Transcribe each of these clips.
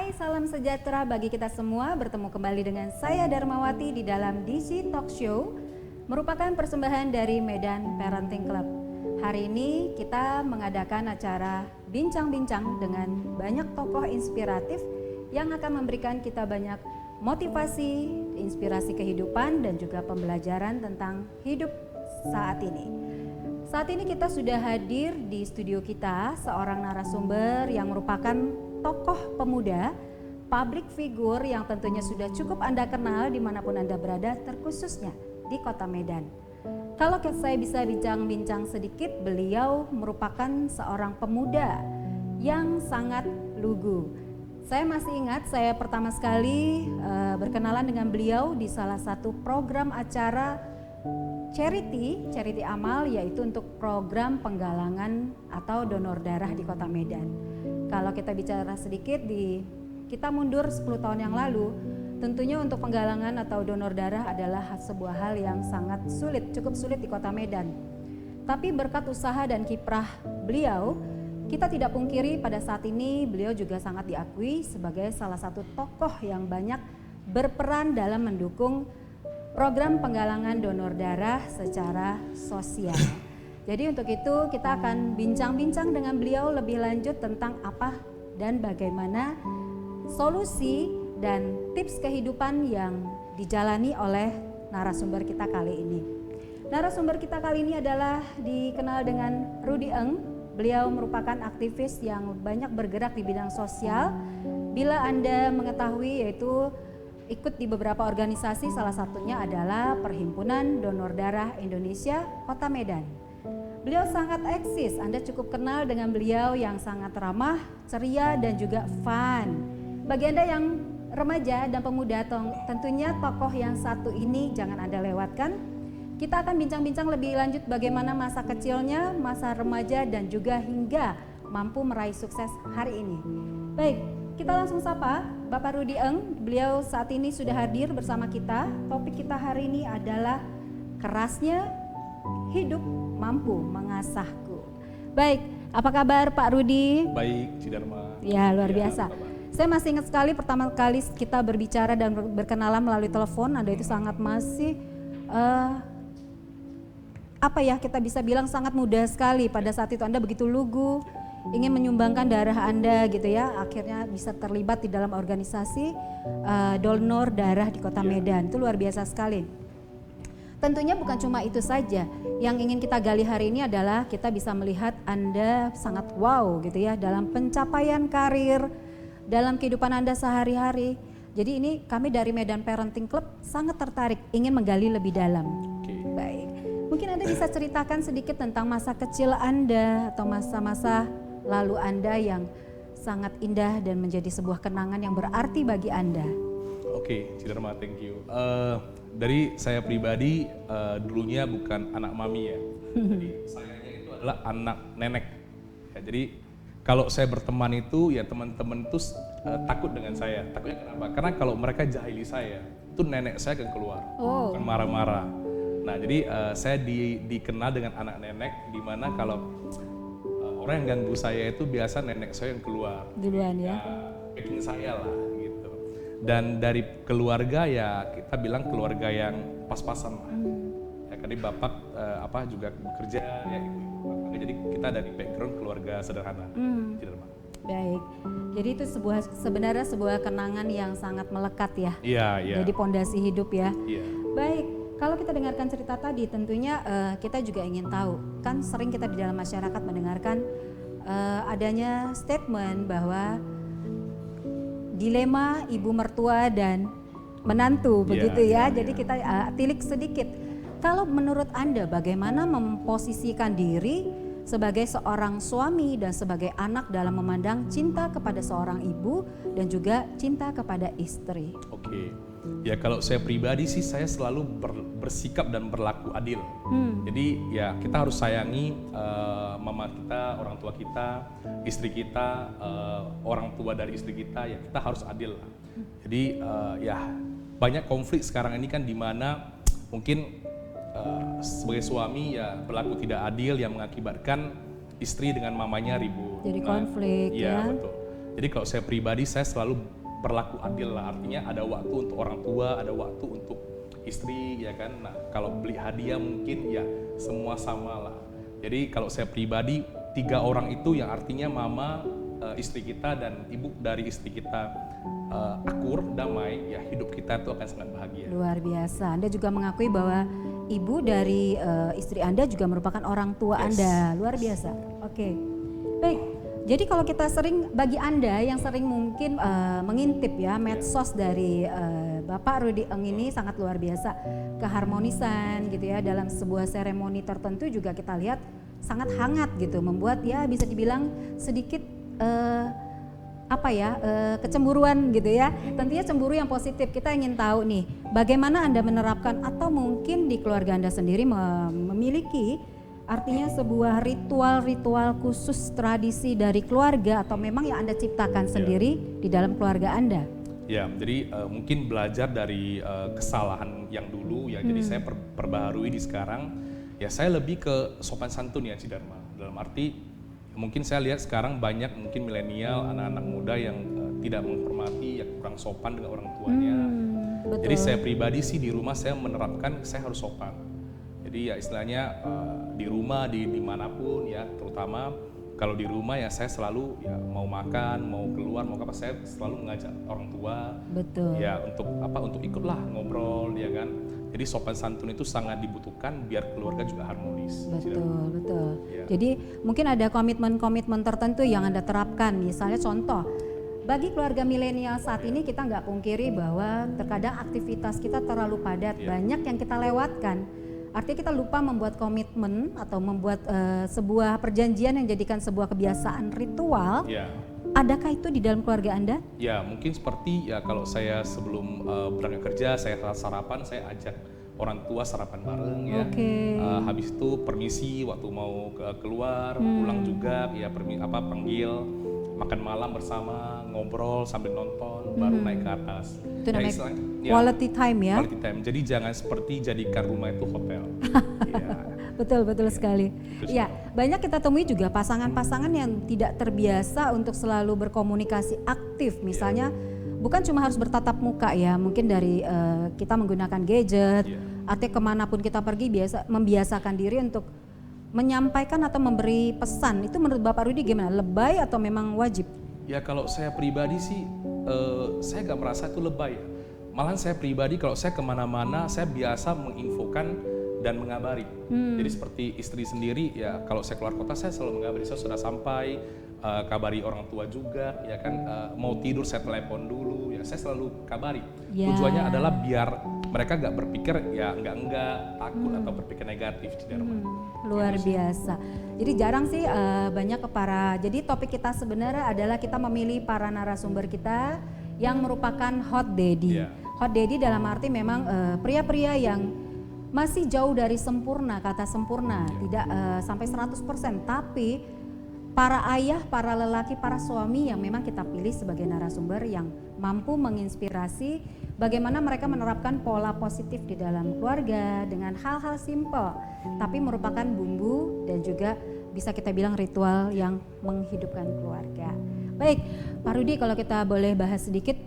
Hai, salam sejahtera bagi kita semua. Bertemu kembali dengan saya Darmawati di dalam DC Talk Show, merupakan persembahan dari Medan Parenting Club. Hari ini kita mengadakan acara bincang-bincang dengan banyak tokoh inspiratif yang akan memberikan kita banyak motivasi, inspirasi kehidupan dan juga pembelajaran tentang hidup saat ini. Saat ini kita sudah hadir di studio kita seorang narasumber yang merupakan tokoh pemuda, public figure yang tentunya sudah cukup Anda kenal dimanapun Anda berada, terkhususnya di kota Medan. Kalau saya bisa bincang-bincang sedikit, beliau merupakan seorang pemuda yang sangat lugu. Saya masih ingat saya pertama sekali berkenalan dengan beliau di salah satu program acara charity amal, yaitu untuk program penggalangan atau donor darah di kota Medan. Kalau kita bicara sedikit, kita mundur 10 tahun yang lalu, tentunya untuk penggalangan atau donor darah adalah sebuah hal yang sangat sulit, cukup sulit di kota Medan. Tapi berkat usaha dan kiprah beliau, kita tidak pungkiri pada saat ini beliau juga sangat diakui sebagai salah satu tokoh yang banyak berperan dalam mendukung program penggalangan donor darah secara sosial. Jadi untuk itu kita akan bincang-bincang dengan beliau lebih lanjut tentang apa dan bagaimana solusi dan tips kehidupan yang dijalani oleh narasumber kita kali ini. Narasumber kita kali ini adalah dikenal dengan Rudy Eng. Beliau merupakan aktivis yang banyak bergerak di bidang sosial. Bila Anda mengetahui, yaitu ikut di beberapa organisasi, salah satunya adalah Perhimpunan Donor Darah Indonesia Kota Medan. Beliau sangat eksis, Anda cukup kenal dengan beliau yang sangat ramah, ceria dan juga fun. Bagi Anda yang remaja dan pemuda, tentunya tokoh yang satu ini jangan Anda lewatkan. Kita akan bincang-bincang lebih lanjut bagaimana masa kecilnya, masa remaja dan juga hingga mampu meraih sukses hari ini. Baik, kita langsung sapa Bapak Rudy Eng. Beliau saat ini sudah hadir bersama kita. Topik kita hari ini adalah kerasnya hidup mampu mengasahku. Baik, apa kabar Pak Rudy? Baik, Cidarma. Ya, luar biasa. Saya masih ingat sekali pertama kali kita berbicara dan berkenalan melalui telepon. Anda itu sangat masih kita bisa bilang sangat muda sekali. Pada saat itu Anda begitu lugu, ingin menyumbangkan darah Anda gitu ya. Akhirnya bisa terlibat di dalam organisasi donor darah di kota Medan. Itu luar biasa sekali. Tentunya bukan cuma itu saja. Yang ingin kita gali hari ini adalah kita bisa melihat Anda sangat wow gitu ya dalam pencapaian karir, dalam kehidupan Anda sehari-hari. Jadi ini kami dari Medan Parenting Club sangat tertarik ingin menggali lebih dalam. Baik, mungkin Anda bisa ceritakan sedikit tentang masa kecil Anda atau masa-masa lalu Anda yang sangat indah dan menjadi sebuah kenangan yang berarti bagi Anda. Oke, Cidarma, thank you. Dari saya pribadi, dulunya bukan anak mami ya. Jadi sayanya itu adalah anak nenek. Ya, jadi kalau saya berteman itu ya teman-teman itu takut dengan saya. Takutnya kenapa? Karena kalau mereka jahili saya, itu nenek saya akan keluar, akan marah-marah. Nah jadi saya dikenal dengan anak nenek, di mana kalau orang yang ganggu saya itu biasa nenek saya yang keluar. Duluan ya. Backing saya lah gitu. Dan dari keluarga ya kita bilang keluarga yang pas-pasan lah. Ya karena bapak juga bekerja ya gitu. Jadi kita dari background keluarga sederhana. Baik. Jadi itu sebenarnya sebuah kenangan yang sangat melekat ya. Iya. Jadi pondasi hidup ya. Iya. Baik. Kalau kita dengarkan cerita tadi, tentunya kita juga ingin tahu. Kan sering kita di dalam masyarakat mendengarkan adanya statement bahwa dilema ibu mertua dan menantu, begitu ya. Jadi kita tilik sedikit. Kalau menurut Anda bagaimana memposisikan diri sebagai seorang suami dan sebagai anak dalam memandang cinta kepada seorang ibu dan juga cinta kepada istri? Oke. Ya kalau saya pribadi sih saya selalu bersikap dan berlaku adil. Jadi ya kita harus sayangi mama kita, orang tua kita, istri kita, orang tua dari istri kita, ya kita harus adil lah. Jadi ya banyak konflik sekarang ini kan di mana mungkin sebagai suami ya berlaku tidak adil yang mengakibatkan istri dengan mamanya ribut. Jadi konflik ya. Betul. Jadi kalau saya pribadi, saya selalu berlaku adil lah, artinya ada waktu untuk orang tua, ada waktu untuk istri, ya kan. Nah, kalau beli hadiah mungkin ya semua sama lah. Jadi kalau saya pribadi, 3 orang itu yang artinya mama, istri kita, dan ibu dari istri kita akur, damai, ya hidup kita itu akan sangat bahagia. Luar biasa. Anda juga mengakui bahwa ibu dari istri Anda juga merupakan orang tua Anda. Luar biasa. Oke. Baik. Jadi kalau kita sering, bagi Anda yang sering mungkin mengintip ya medsos dari Bapak Rudy Eng ini sangat luar biasa. Keharmonisan gitu ya dalam sebuah seremoni tertentu juga kita lihat sangat hangat gitu, membuat ya bisa dibilang sedikit kecemburuan gitu ya. Tentunya cemburu yang positif. Kita ingin tahu nih, bagaimana Anda menerapkan atau mungkin di keluarga Anda sendiri memiliki artinya sebuah ritual-ritual khusus tradisi dari keluarga atau memang yang Anda ciptakan sendiri di dalam keluarga Anda? Ya, jadi mungkin belajar dari kesalahan yang dulu ya. Jadi saya perbaharui di sekarang. Ya saya lebih ke sopan santun ya Cidarma. Dalam arti mungkin saya lihat sekarang banyak mungkin milenial, anak-anak muda yang tidak menghormati, ya kurang sopan dengan orang tuanya. Betul. Jadi saya pribadi sih di rumah saya menerapkan saya harus sopan. Jadi ya istilahnya di rumah, dimanapun ya, terutama kalau di rumah ya saya selalu ya mau makan, mau keluar, mau apa, saya selalu mengajak orang tua. Betul. Ya untuk ikutlah ngobrol ya kan. Jadi sopan santun itu sangat dibutuhkan biar keluarga juga harmonis. Betul. Ya. Jadi mungkin ada komitmen-komitmen tertentu yang Anda terapkan. Misalnya contoh, bagi keluarga milenial saat ini kita nggak pungkiri bahwa terkadang aktivitas kita terlalu padat, banyak yang kita lewatkan. Artinya kita lupa membuat komitmen atau membuat sebuah perjanjian yang jadikan sebuah kebiasaan ritual. Ya. Adakah itu di dalam keluarga Anda? Ya mungkin seperti ya kalau saya sebelum berangkat kerja, saya sarapan, saya ajak orang tua sarapan bareng ya. Habis itu permisi waktu mau keluar, pulang juga ya panggil, makan malam bersama, ngobrol sambil nonton, baru naik ke atas. Itu namanya quality time ya? Quality time, jadi jangan seperti jadikan rumah itu hotel. Ya. Betul sekali. Ya, banyak kita temui juga pasangan-pasangan yang tidak terbiasa untuk selalu berkomunikasi aktif. Misalnya bukan cuma harus bertatap muka ya, mungkin dari kita menggunakan gadget, artinya kemanapun kita pergi membiasakan diri untuk menyampaikan atau memberi pesan. Itu menurut Bapak Rudy gimana? Lebay atau memang wajib? Ya kalau saya pribadi sih, saya gak merasa itu lebay. Malahan saya pribadi kalau saya kemana-mana, saya biasa menginfokan dan mengabari. Jadi seperti istri sendiri ya, kalau saya keluar kota saya selalu mengabari, saya sudah sampai, kabari orang tua juga ya kan, mau tidur saya telepon dulu ya, saya selalu kabari. Tujuannya adalah biar mereka gak berpikir ya enggak takut atau berpikir negatif. Luar biasa. Jadi jarang sih banyak jadi topik kita sebenarnya adalah kita memilih para narasumber kita yang merupakan hot daddy. Hot daddy dalam arti memang pria-pria yang masih jauh dari sempurna, kata sempurna, tidak sampai 100%, tapi para ayah, para lelaki, para suami yang memang kita pilih sebagai narasumber yang mampu menginspirasi bagaimana mereka menerapkan pola positif di dalam keluarga dengan hal-hal simpel, tapi merupakan bumbu dan juga bisa kita bilang ritual yang menghidupkan keluarga. Baik, Pak Rudy, kalau kita boleh bahas sedikit,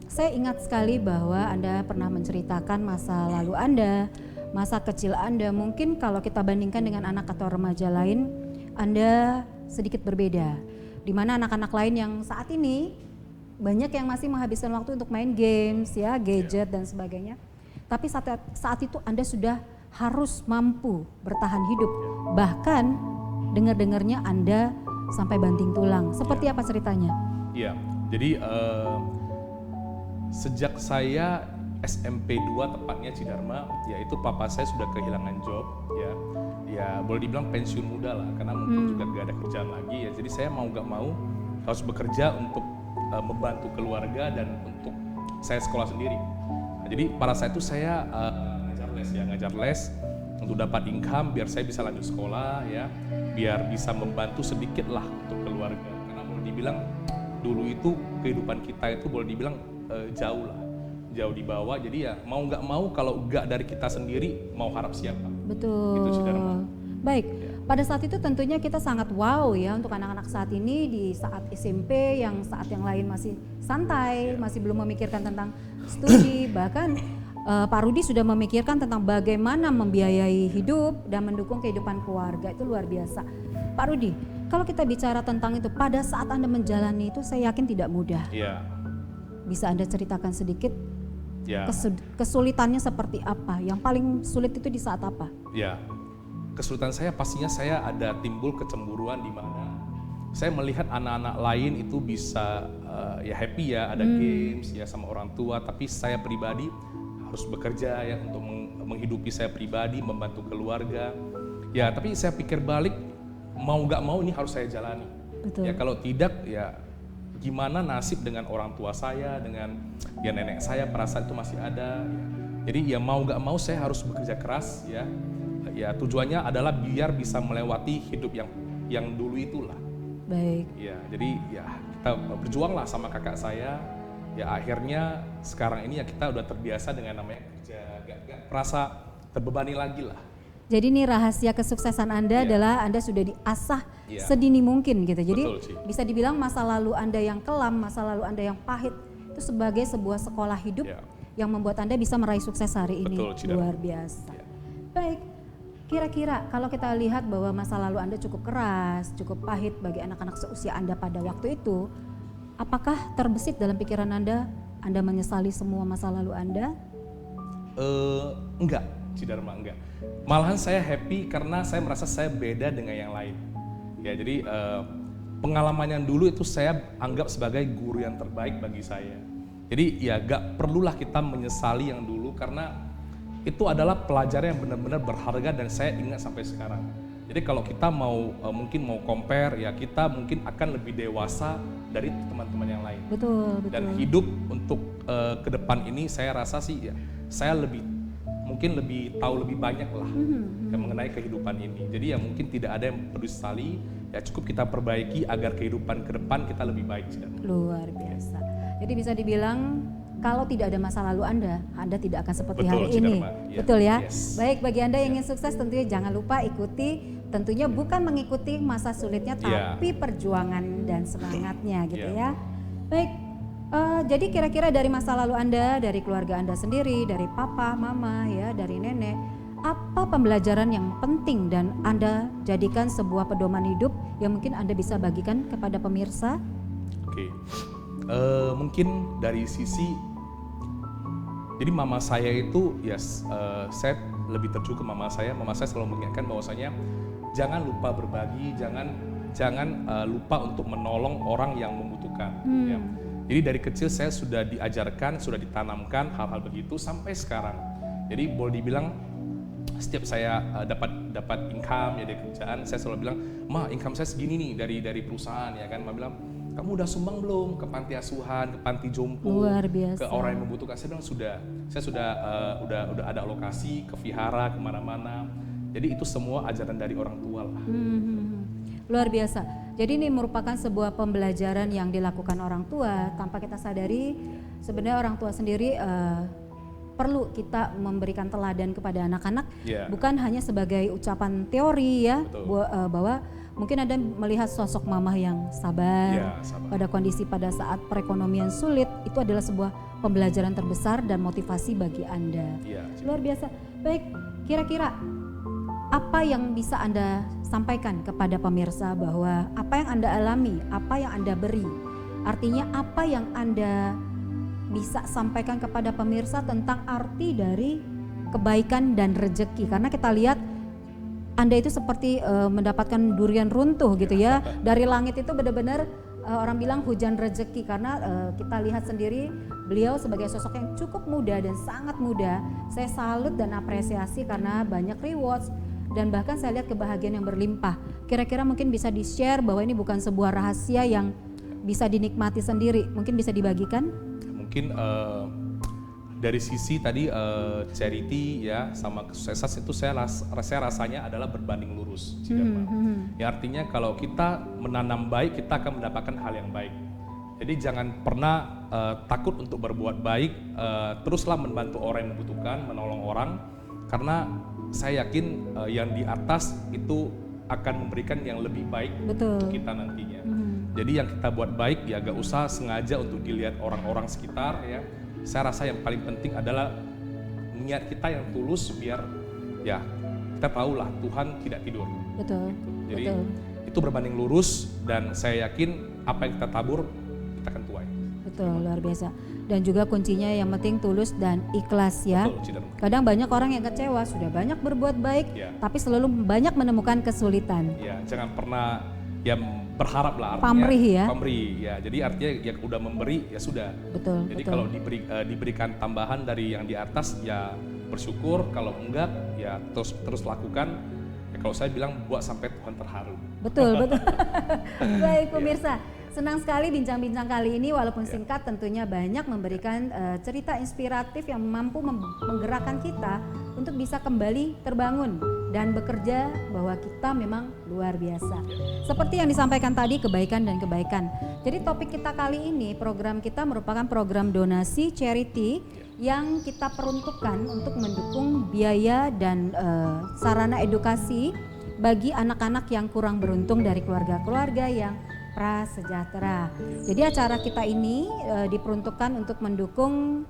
saya ingat sekali bahwa Anda pernah menceritakan masa lalu Anda, masa kecil Anda, mungkin kalau kita bandingkan dengan anak atau remaja lain, Anda sedikit berbeda. Di mana anak-anak lain yang saat ini banyak yang masih menghabiskan waktu untuk main games, ya, gadget dan sebagainya. Tapi saat itu Anda sudah harus mampu bertahan hidup. Bahkan dengar-dengarnya Anda sampai banting tulang. Seperti apa ceritanya? Iya, jadi sejak saya SMP 2 tepatnya Cidarma, yaitu papa saya sudah kehilangan job ya boleh dibilang pensiun muda lah, karena mungkin juga gak ada kerjaan lagi ya. Jadi saya mau gak mau harus bekerja untuk membantu keluarga dan untuk saya sekolah sendiri. Nah, jadi pada saat itu saya ngajar les untuk dapat income biar saya bisa lanjut sekolah ya, biar bisa membantu sedikit lah untuk keluarga. Karena boleh dibilang dulu itu kehidupan kita itu boleh dibilang jauh di bawah, jadi ya mau nggak mau kalau nggak dari kita sendiri mau harap siapa? Betul. Gitu sih, Dharma. Baik, pada saat itu tentunya kita sangat wow ya untuk anak-anak saat ini di saat SMP yang saat yang lain masih santai, masih belum memikirkan tentang studi, bahkan Pak Rudi sudah memikirkan tentang bagaimana membiayai hidup dan mendukung kehidupan keluarga. Itu luar biasa. Pak Rudi, kalau kita bicara tentang itu pada saat Anda menjalani itu saya yakin tidak mudah. Iya. Bisa Anda ceritakan sedikit Ya. kesulitannya seperti apa? Yang paling sulit itu di saat apa? Ya. Kesulitan saya pastinya saya ada timbul kecemburuan di mana saya melihat anak-anak lain itu bisa ya happy ya, ada games ya sama orang tua, tapi saya pribadi harus bekerja ya untuk menghidupi saya pribadi, membantu keluarga. Ya, tapi saya pikir balik, mau gak mau ini harus saya jalani. Betul. Ya kalau tidak ya gimana nasib dengan orang tua saya, dengan ya nenek saya perasaan itu masih ada. Jadi ya mau gak mau saya harus bekerja keras ya. Ya tujuannya adalah biar bisa melewati hidup yang dulu itulah. Baik. Ya, jadi ya kita berjuang lah sama kakak saya. Ya akhirnya sekarang ini ya kita udah terbiasa dengan namanya kerja, gak merasa terbebani lagi lah. Jadi ini rahasia kesuksesan Anda adalah Anda sudah diasah sedini mungkin gitu. Jadi bisa dibilang masa lalu Anda yang kelam, masa lalu Anda yang pahit itu sebagai sebuah sekolah hidup yang membuat Anda bisa meraih sukses hari ini. Luar biasa. Baik. Kira-kira kalau kita lihat bahwa masa lalu Anda cukup keras, cukup pahit bagi anak-anak seusia Anda pada waktu itu, apakah terbesit dalam pikiran Anda menyesali semua masa lalu Anda? Enggak, Cidarma, enggak. Malahan saya happy karena saya merasa saya beda dengan yang lain. Ya, jadi pengalaman yang dulu itu saya anggap sebagai guru yang terbaik bagi saya. Jadi ya gak perlulah kita menyesali yang dulu karena itu adalah pelajaran yang benar-benar berharga dan saya ingat sampai sekarang. Jadi kalau kita mungkin mau compare ya kita mungkin akan lebih dewasa dari teman-teman yang lain. Betul. Dan hidup untuk ke depan ini saya rasa sih ya saya mungkin lebih tahu lebih banyak lah yang mengenai kehidupan ini. Jadi ya mungkin tidak ada yang perlu disesali, ya cukup kita perbaiki agar kehidupan ke depan kita lebih baik. Luar biasa. Jadi bisa dibilang kalau tidak ada masa lalu Anda tidak akan seperti hari ini. Betul ya? Yes. Baik, bagi Anda yang ingin sukses tentunya jangan lupa ikuti, tentunya bukan mengikuti masa sulitnya tapi perjuangan dan semangatnya gitu ya. Baik, jadi kira-kira dari masa lalu Anda, dari keluarga Anda sendiri, dari papa, mama ya, dari nenek, apa pembelajaran yang penting dan Anda jadikan sebuah pedoman hidup yang mungkin Anda bisa bagikan kepada pemirsa? Oke. Mungkin dari sisi jadi mama saya itu ya saya lebih tertuju ke mama saya selalu mengingatkan bahwasanya jangan lupa berbagi, jangan lupa untuk menolong orang yang membutuhkan. Ya. Jadi dari kecil saya sudah diajarkan, sudah ditanamkan hal-hal begitu sampai sekarang. Jadi boleh dibilang setiap saya dapat income ya dari kerjaan, saya selalu bilang, "Ma, income saya segini nih dari perusahaan," ya kan. Ma bilang, "Kamu udah sumbang belum ke panti asuhan, ke panti jompo, ke orang yang membutuhkan?" Saya bilang sudah. Saya udah ada alokasi ke vihara kemana-mana. Jadi itu semua ajaran dari orang tua lah. Luar biasa. Jadi ini merupakan sebuah pembelajaran yang dilakukan orang tua tanpa kita sadari. Sebenarnya orang tua sendiri perlu kita memberikan teladan kepada anak-anak, bukan hanya sebagai ucapan teori ya, bahwa mungkin Anda melihat sosok mamah yang sabar pada kondisi pada saat perekonomian sulit, itu adalah sebuah pembelajaran terbesar dan motivasi bagi Anda. Luar biasa. Baik, kira-kira apa yang bisa Anda sampaikan kepada pemirsa bahwa apa yang Anda alami, apa yang Anda beri, artinya apa yang Anda bisa sampaikan kepada pemirsa tentang arti dari kebaikan dan rezeki, karena kita lihat Anda itu seperti mendapatkan durian runtuh gitu ya. Dari langit itu benar-benar orang bilang hujan rezeki, karena kita lihat sendiri beliau sebagai sosok yang cukup muda dan sangat muda. Saya salut dan apresiasi karena banyak rewards dan bahkan saya lihat kebahagiaan yang berlimpah. Kira-kira mungkin bisa di-share bahwa ini bukan sebuah rahasia yang bisa dinikmati sendiri, mungkin bisa dibagikan? Mungkin dari sisi tadi charity ya sama kesuksesan itu saya rasanya adalah berbanding lurus. Ya artinya kalau kita menanam baik kita akan mendapatkan hal yang baik. Jadi jangan pernah takut untuk berbuat baik, teruslah membantu orang yang membutuhkan, menolong orang, karena saya yakin yang di atas itu akan memberikan yang lebih baik Betul. untuk kita nantinya. Jadi yang kita buat baik ya gak usah sengaja untuk dilihat orang-orang sekitar ya. Saya rasa yang paling penting adalah niat kita yang tulus biar ya kita tahulah Tuhan tidak tidur. Betul. Jadi Betul. itu berbanding lurus dan saya yakin apa yang kita tabur kita akan tuai. Betul, luar biasa. Dan juga kuncinya yang penting tulus dan ikhlas ya. Betul, Ciderma. Kadang banyak orang yang kecewa, sudah banyak berbuat baik, Ya. tapi selalu banyak menemukan kesulitan. Ya, jangan pernah ya berharap lah artinya. Pamrih ya. Pamrih ya. Jadi artinya ya udah memberi ya sudah. Betul, Jadi betul. kalau diberikan tambahan dari yang di atas ya bersyukur, kalau enggak ya terus lakukan. Ya, kalau saya bilang buat sampai Tuhan terharu. Betul, betul. Baik pemirsa, senang sekali bincang-bincang kali ini walaupun singkat tentunya banyak memberikan cerita inspiratif yang mampu menggerakkan kita untuk bisa kembali terbangun dan bekerja bahwa kita memang luar biasa. Seperti yang disampaikan tadi, kebaikan dan kebaikan. Jadi topik kita kali ini, program kita merupakan program donasi charity yang kita peruntukkan untuk mendukung biaya dan sarana edukasi bagi anak-anak yang kurang beruntung dari keluarga-keluarga yang prasejahtera. Jadi acara kita ini diperuntukkan untuk mendukung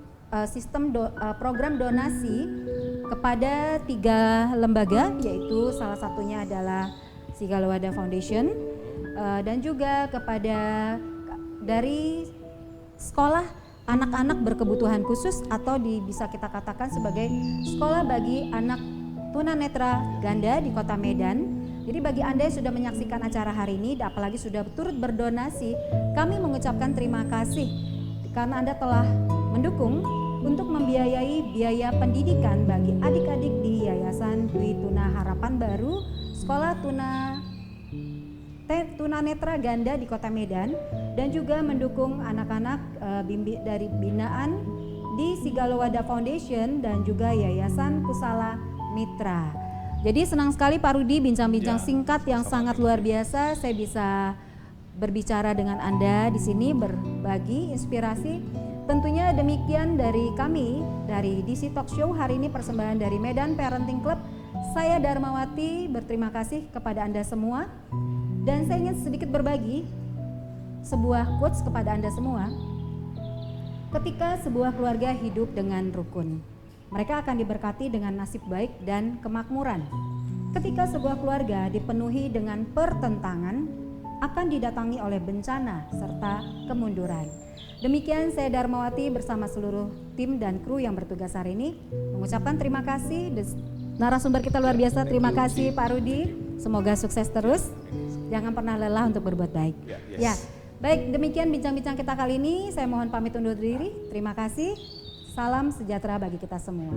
sistem program donasi kepada 3 lembaga, yaitu salah satunya adalah Sigalowada Foundation dan juga kepada dari sekolah anak-anak berkebutuhan khusus atau bisa kita katakan sebagai sekolah bagi anak tunanetra ganda di Kota Medan. Jadi bagi Anda yang sudah menyaksikan acara hari ini, apalagi sudah turut berdonasi, kami mengucapkan terima kasih karena Anda telah mendukung untuk membiayai biaya pendidikan bagi adik-adik di Yayasan Dwi Tuna Harapan Baru, Sekolah Tunanetra Ganda di Kota Medan, dan juga mendukung anak-anak dari binaan di Sigalowada Foundation dan juga Yayasan Kusala Mitra. Jadi senang sekali Pak Rudi bincang-bincang singkat yang sangat luar biasa. Saya bisa berbicara dengan Anda di sini, berbagi inspirasi. Tentunya demikian dari kami dari DC Talk Show hari ini, persembahan dari Medan Parenting Club. Saya Darmawati berterima kasih kepada Anda semua, dan saya ingin sedikit berbagi sebuah quotes kepada Anda semua. Ketika sebuah keluarga hidup dengan rukun, mereka akan diberkati dengan nasib baik dan kemakmuran. Ketika sebuah keluarga dipenuhi dengan pertentangan, akan didatangi oleh bencana serta kemunduran. Demikian saya Darmawati bersama seluruh tim dan kru yang bertugas hari ini mengucapkan terima kasih. Narasumber kita luar biasa, terima kasih Pak Rudi. Semoga sukses terus. Jangan pernah lelah untuk berbuat baik. Ya, baik, demikian bincang-bincang kita kali ini. Saya mohon pamit undur diri. Terima kasih. Salam sejahtera bagi kita semua.